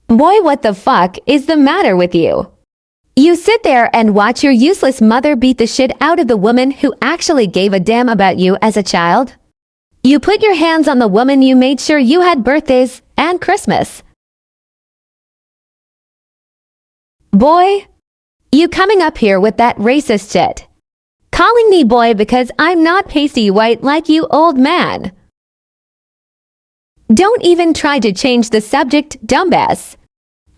Boy, what the fuck is the matter with you? You sit there and watch your useless mother beat the shit out of the woman who actually gave a damn about you as a child? You put your hands on the woman you made sure you had birthdays and Christmas. Boy, you coming up here with that racist shit. Calling me boy because I'm not pasty white like you, old man. Don't even try to change the subject, dumbass.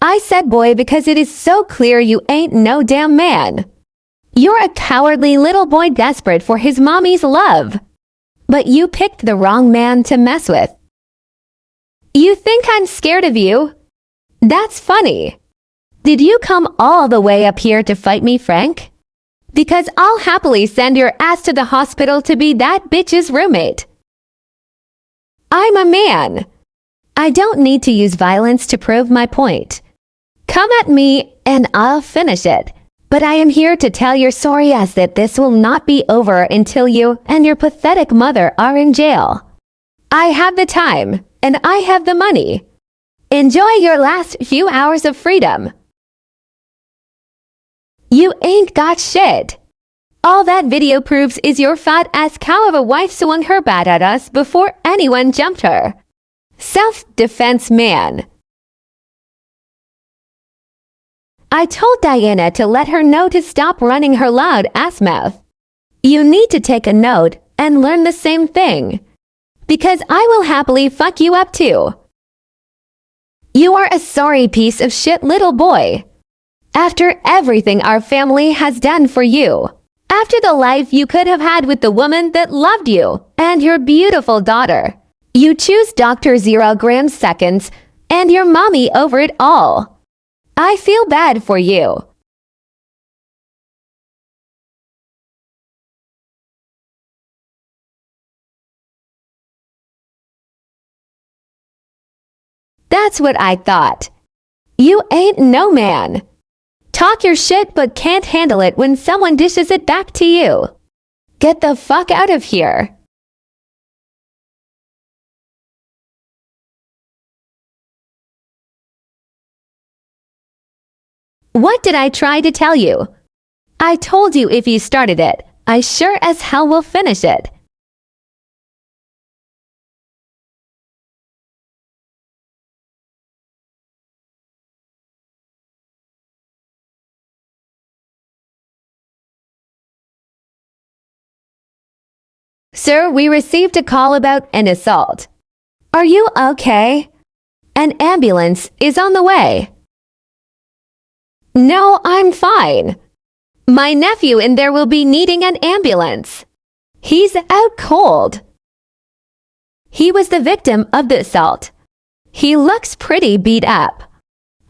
I said boy because it is so clear you ain't no damn man. You're a cowardly little boy desperate for his mommy's love. But you picked the wrong man to mess with. You think I'm scared of you? That's funny. Did you come all the way up here to fight me, Frank? Because I'll happily send your ass to the hospital to be that bitch's roommate. I'm a man. I don't need to use violence to prove my point. Come at me and I'll finish it. But I am here to tell your sorry ass that this will not be over until you and your pathetic mother are in jail. I have the time and I have the money. Enjoy your last few hours of freedom. You ain't got shit. All that video proves is your fat-ass cow of a wife swung her bat at us before anyone jumped her. Self-defense man. I told Diana to let her know to stop running her loud ass mouth. You need to take a note and learn the same thing. Because I will happily fuck you up too. You are a sorry piece of shit little boy. After everything our family has done for you. After the life you could have had with the woman that loved you and your beautiful daughter. You choose Dr. 0 grams seconds and your mommy over it all. I feel bad for you. That's what I thought. You ain't no man. Talk your shit but can't handle it when someone dishes it back to you. Get the fuck out of here. What did I try to tell you? I told you if you started it, I sure as hell will finish it. Sir, we received a call about an assault. Are you okay? An ambulance is on the way. No, I'm fine. My nephew in there will be needing an ambulance. He's out cold. He was the victim of the assault. He looks pretty beat up.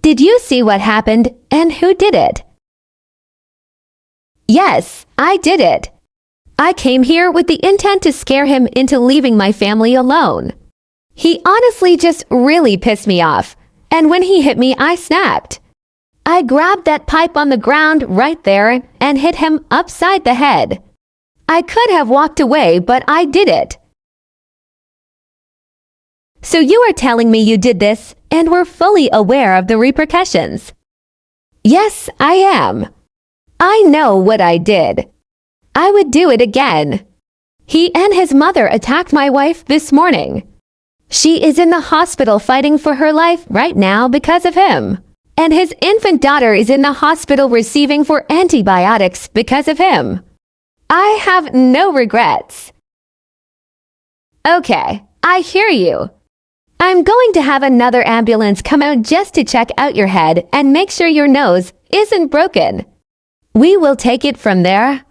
Did you see what happened and who did it? Yes, I did it. I came here with the intent to scare him into leaving my family alone. He honestly just really pissed me off, and when he hit me, I snapped. I grabbed that pipe on the ground right there and hit him upside the head. I could have walked away, but I did it. So you are telling me you did this and were fully aware of the repercussions? Yes, I am. I know what I did. I would do it again. He and his mother attacked my wife this morning. She is in the hospital fighting for her life right now because of him. And his infant daughter is in the hospital receiving for antibiotics because of him. I have no regrets. Okay, I hear you. I'm going to have another ambulance come out just to check out your head and make sure your nose isn't broken. We will take it from there.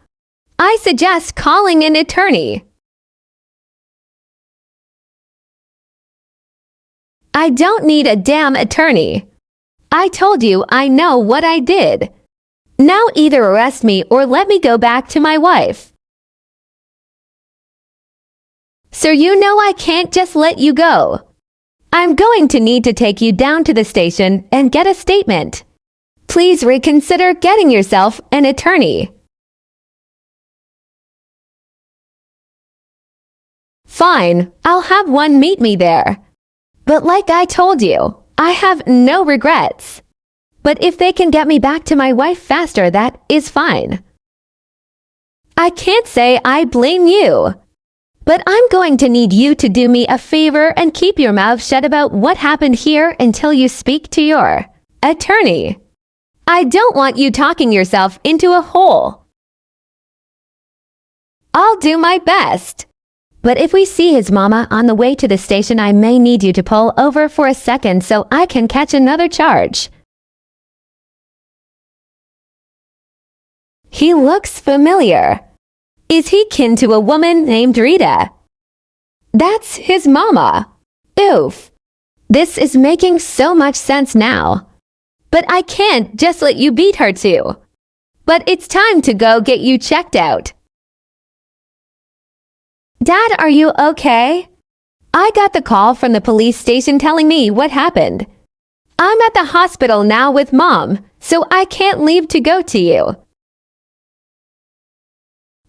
I suggest calling an attorney. I don't need a damn attorney. I told you I know what I did. Now either arrest me or let me go back to my wife. Sir, you know I can't just let you go. I'm going to need to take you down to the station and get a statement. Please reconsider getting yourself an attorney. Fine, I'll have one meet me there. But like I told you, I have no regrets. But if they can get me back to my wife faster, that is fine. I can't say I blame you. But I'm going to need you to do me a favor and keep your mouth shut about what happened here until you speak to your attorney. I don't want you talking yourself into a hole. I'll do my best. But if we see his mama on the way to the station, I may need you to pull over for a second so I can catch another charge. He looks familiar. Is he kin to a woman named Rita? That's his mama. Oof. This is making so much sense now. But I can't just let you beat her too. But it's time to go get you checked out. Dad, are you okay? I got the call from the police station telling me what happened. I'm at the hospital now with Mom, so I can't leave to go to you.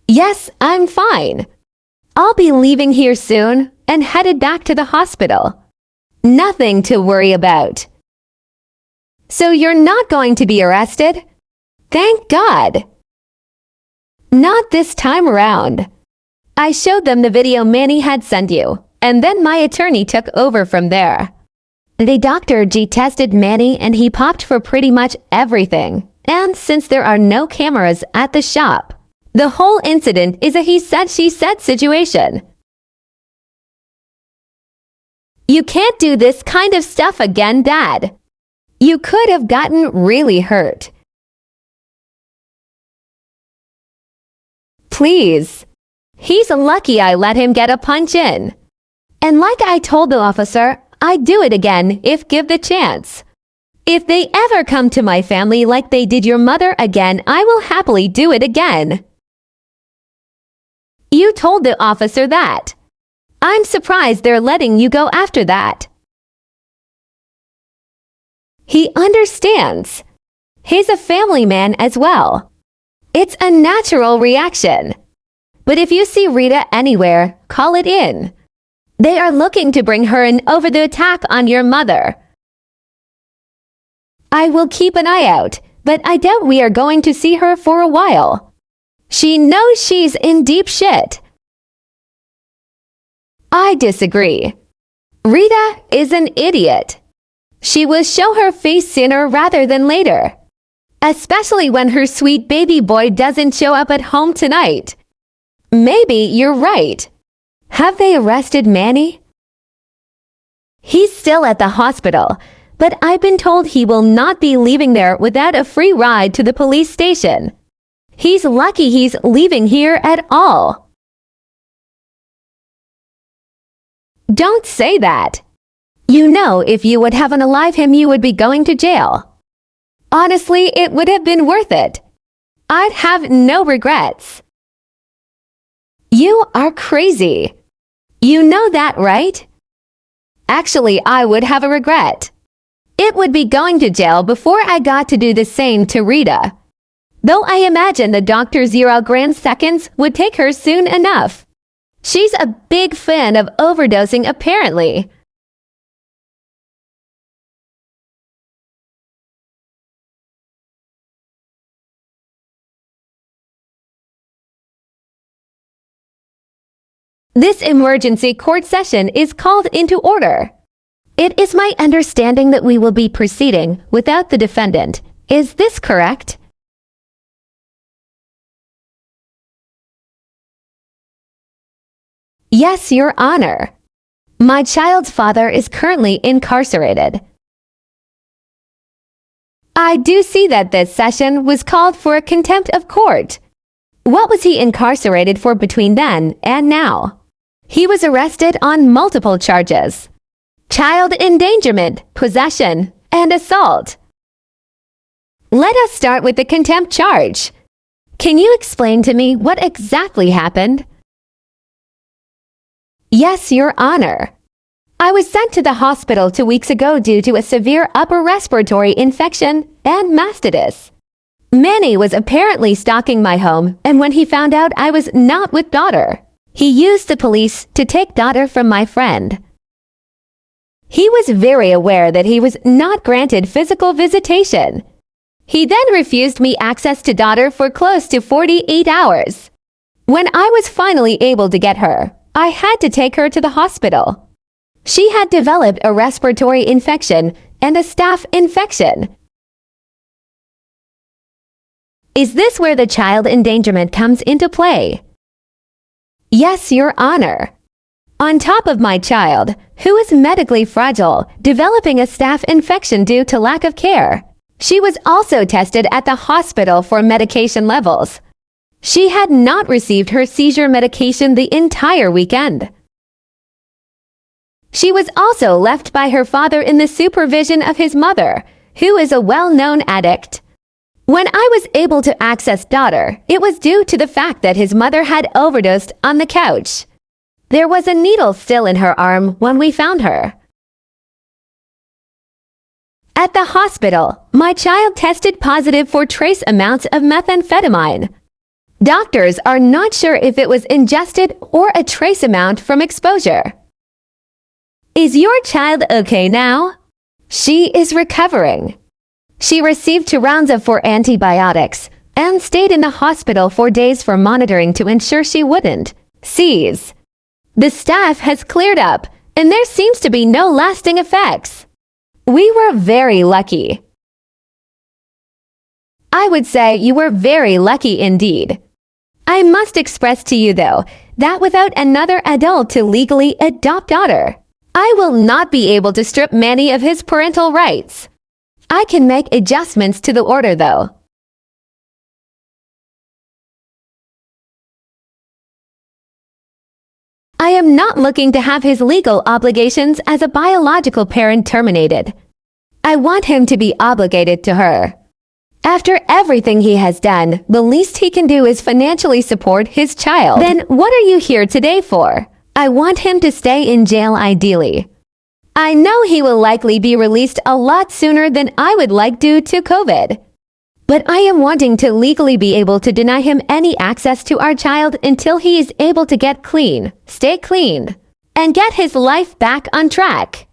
Yes, I'm fine. I'll be leaving here soon and headed back to the hospital. Nothing to worry about. So you're not going to be arrested? Thank God. Not this time around. I showed them the video Manny had sent you, and then my attorney took over from there. The Dr. G tested Manny and he popped for pretty much everything. And since there are no cameras at the shop, the whole incident is a he said she said situation. You can't do this kind of stuff again, Dad. You could have gotten really hurt. Please. He's lucky I let him get a punch in. And like I told the officer, I'd do it again if give the chance. If they ever come to my family like they did your mother again, I will happily do it again. You told the officer that. I'm surprised they're letting you go after that. He understands. He's a family man as well. It's a natural reaction. But if you see Rita anywhere, call it in. They are looking to bring her in over the attack on your mother. I will keep an eye out, but I doubt we are going to see her for a while. She knows she's in deep shit. I disagree. Rita is an idiot. She will show her face sooner rather than later. Especially when her sweet baby boy doesn't show up at home tonight. Maybe you're right. Have they arrested Manny? He's still at the hospital, but I've been told he will not be leaving there without a free ride to the police station. He's lucky he's leaving here at all. Don't say that. You know, if you would have unalive him, you would be going to jail. Honestly, it would have been worth it. I'd have no regrets. You are crazy. You know that, right? Actually, I would have a regret. It would be going to jail before I got to do the same to Rita. Though I imagine the Dr. 0 grand seconds would take her soon enough. She's a big fan of overdosing, apparently. This emergency court session is called into order. It is my understanding that we will be proceeding without the defendant. Is this correct? Yes, Your Honor. My child's father is currently incarcerated. I do see that this session was called for a contempt of court. What was he incarcerated for between then and now? He was arrested on multiple charges: child endangerment, possession, and assault. Let us start with the contempt charge. Can you explain to me what exactly happened? Yes, Your Honor. I was sent to the hospital 2 weeks ago due to a severe upper respiratory infection and mastitis. Manny was apparently stalking my home, and when he found out I was not with daughter, he used the police to take daughter from my friend. He was very aware that he was not granted physical visitation. He then refused me access to daughter for close to 48 hours. When I was finally able to get her, I had to take her to the hospital. She had developed a respiratory infection and a staph infection. Is this where the child endangerment comes into play? Yes, Your Honor. On top of my child, who is medically fragile, developing a staph infection due to lack of care, she was also tested at the hospital for medication levels. She had not received her seizure medication the entire weekend. She was also left by her father in the supervision of his mother, who is a well-known addict. When I was able to access daughter, it was due to the fact that his mother had overdosed on the couch. There was a needle still in her arm when we found her. At the hospital, my child tested positive for trace amounts of methamphetamine. Doctors are not sure if it was ingested or a trace amount from exposure. Is your child okay now? She is recovering. She received 2 rounds of 4 antibiotics and stayed in the hospital for days for monitoring to ensure she wouldn't seize. The staph has cleared up and there seems to be no lasting effects. We were very lucky. I would say you were very lucky indeed. I must express to you, though, that without another adult to legally adopt daughter, I will not be able to strip Manny of his parental rights. I can make adjustments to the order, though. I am not looking to have his legal obligations as a biological parent terminated. I want him to be obligated to her. After everything he has done, the least he can do is financially support his child. Then what are you here today for? I want him to stay in jail ideally. I know he will likely be released a lot sooner than I would like due to COVID. But I am wanting to legally be able to deny him any access to our child until he is able to get clean, stay clean, and get his life back on track.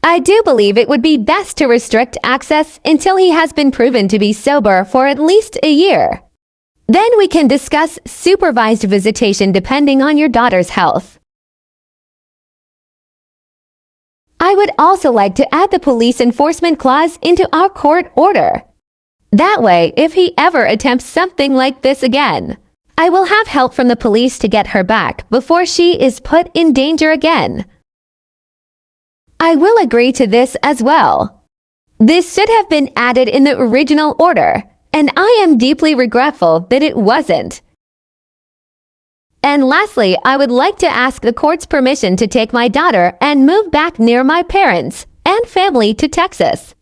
I do believe it would be best to restrict access until he has been proven to be sober for at least a year. Then we can discuss supervised visitation depending on your daughter's health. I would also like to add the police enforcement clause into our court order. That way, if he ever attempts something like this again, I will have help from the police to get her back before she is put in danger again. I will agree to this as well. This should have been added in the original order, and I am deeply regretful that it wasn't. And lastly, I would like to ask the court's permission to take my daughter and move back near my parents and family to Texas.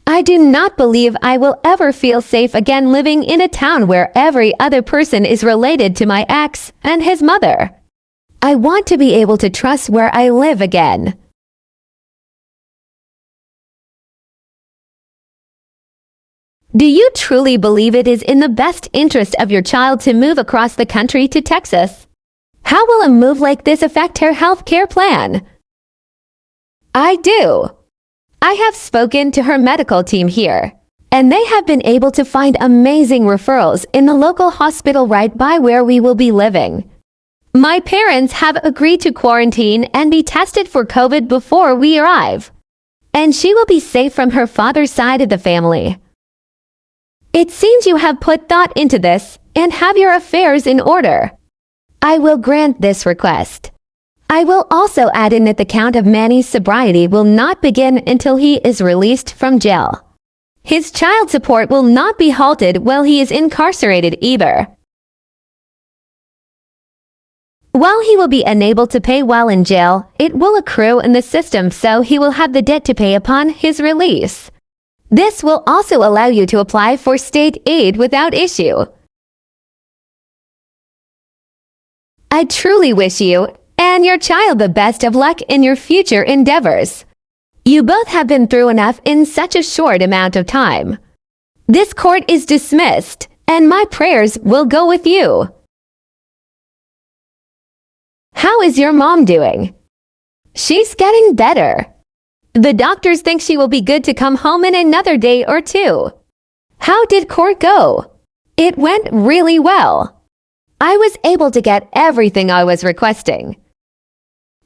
I do not believe I will ever feel safe again living in a town where every other person is related to my ex and his mother. I want to be able to trust where I live again. Do you truly believe it is in the best interest of your child to move across the country to Texas? How will a move like this affect her health care plan? I do. I have spoken to her medical team here, and they have been able to find amazing referrals in the local hospital right by where we will be living. My parents have agreed to quarantine and be tested for COVID before we arrive, and she will be safe from her father's side of the family. It seems you have put thought into this and have your affairs in order. I will grant this request. I will also add in that the count of Manny's sobriety will not begin until he is released from jail. His child support will not be halted while he is incarcerated either. While he will be unable to pay while in jail, it will accrue in the system, so he will have the debt to pay upon his release. This will also allow you to apply for state aid without issue. I truly wish you and your child the best of luck in your future endeavors. You both have been through enough in such a short amount of time. This court is dismissed, and my prayers will go with you. How is your mom doing? She's getting better. The doctors think she will be good to come home in another day or two. How did court go? It went really well. I was able to get everything I was requesting.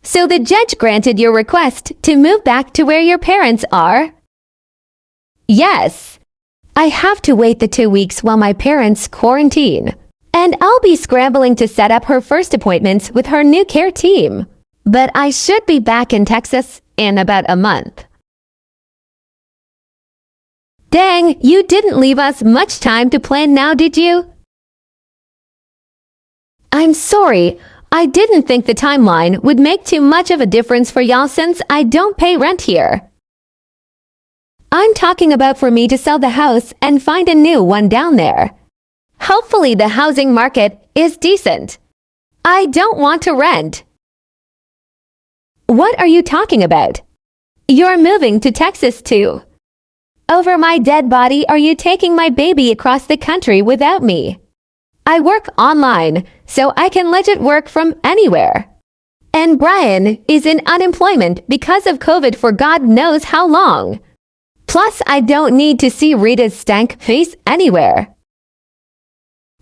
So the judge granted your request to move back to where your parents are? Yes. I have to wait the 2 weeks while my parents quarantine. And I'll be scrambling to set up her first appointments with her new care team. But I should be back in Texas in about a month. Dang, you didn't leave us much time to plan now, did you? I'm sorry. I didn't think the timeline would make too much of a difference for y'all since I don't pay rent here. I'm talking about for me to sell the house and find a new one down there. Hopefully the housing market is decent. I don't want to rent. What are you talking about? You're moving to Texas too. Over my dead body, are you taking my baby across the country without me? I work online, so I can legit work from anywhere. And Brian is in unemployment because of COVID for God knows how long. Plus, I don't need to see Rita's stank face anywhere.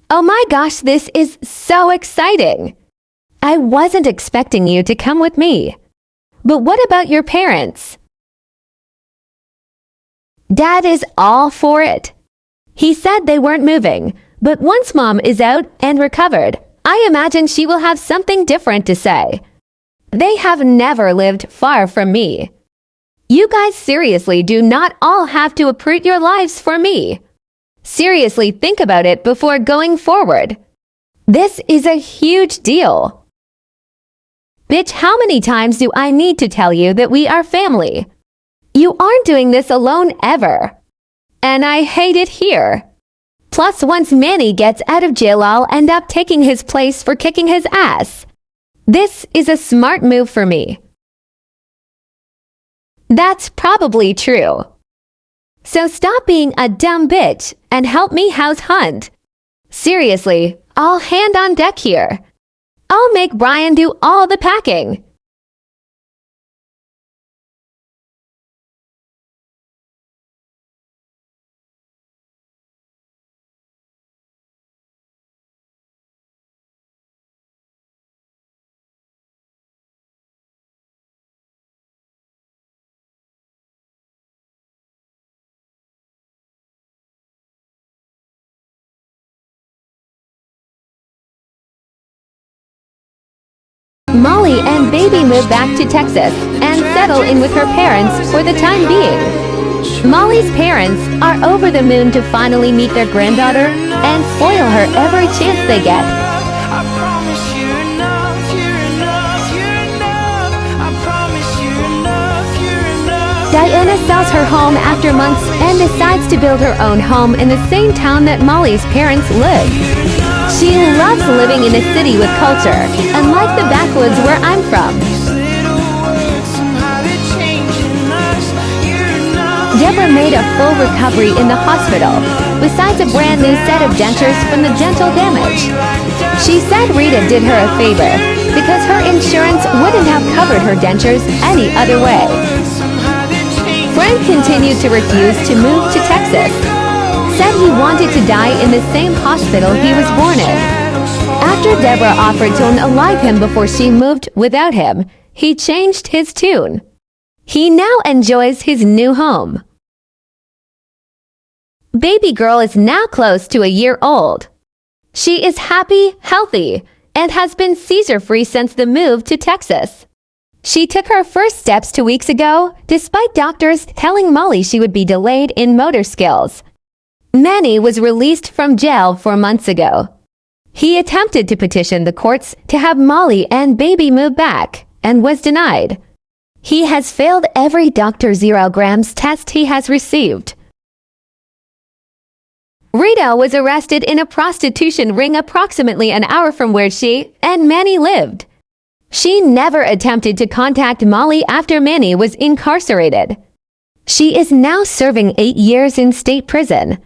Oh my gosh, this is so exciting. I wasn't expecting you to come with me. But what about your parents? Dad is all for it. He said they weren't moving, but once Mom is out and recovered, I imagine she will have something different to say. They have never lived far from me. You guys seriously do not all have to uproot your lives for me. Seriously think about it before going forward. This is a huge deal. Bitch, how many times do I need to tell you that we are family? You aren't doing this alone ever. And I hate it here. Plus, once Manny gets out of jail, I'll end up taking his place for kicking his ass. This is a smart move for me. That's probably true. So stop being a dumb bitch and help me house hunt. Seriously, all hand on deck here. I'll make Brian do all the packing. Molly and baby move back to Texas and settle in with her parents for the time being. Molly's parents are over the moon to finally meet their granddaughter and spoil her every chance they get. Diana sells her home after months and decides to build her own home in the same town that Molly's parents live. She loves living in a city with culture, unlike the backwoods where I'm from. Deborah made a full recovery in the hospital, besides a brand new set of dentures from the dental damage. She said Rita did her a favor, because her insurance wouldn't have covered her dentures any other way. Frank continued to refuse to move to Texas. Said he wanted to die in the same hospital he was born in. After Deborah offered to unalive him before she moved without him, he changed his tune. He now enjoys his new home. Baby girl is now close to a year old. She is happy, healthy, and has been seizure-free since the move to Texas. She took her first steps 2 weeks ago, despite doctors telling Molly she would be delayed in motor skills. Manny was released from jail 4 months ago. He attempted to petition the courts to have Molly and baby move back, and was denied. He has failed every Dr. 0 grams test he has received. Rita was arrested in a prostitution ring approximately an hour from where she and Manny lived. She never attempted to contact Molly after Manny was incarcerated. She is now serving 8 years in state prison,